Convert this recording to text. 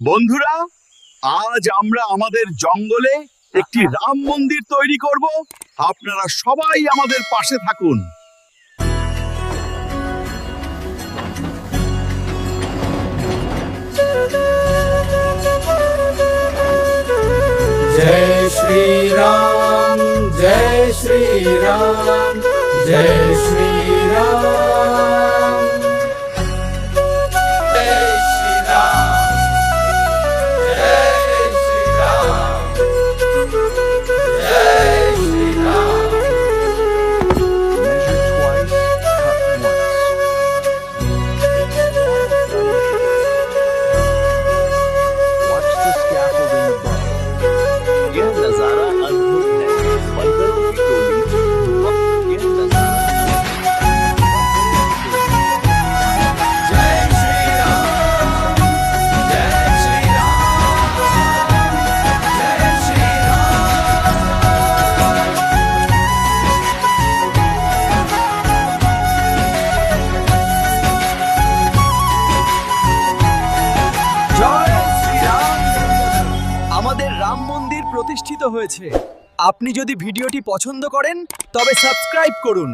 বন্ধুরা, আজ আমরা আমাদের জঙ্গলে একটি রাম মন্দির তৈরি করব। আপনারা সবাই আমাদের পাশে থাকুন। जय श्री राम, जय श्री राम, जय श्री राम, जय श्री राम, जय श्री राम, जय Shri Ram. Measure twice, cut once. Watch the scaffolding above. यह नजारा अद्भुत है। बंदरों की टोली। यह नजारा जय श्री राम, जय श्री राम, जय श्री राम। জয় শ্রীরাম। আমাদের রাম মন্দির প্রতিষ্ঠিত হয়েছে। আপনি যদি ভিডিওটি পছন্দ করেন তবে সাবস্ক্রাইব করুন।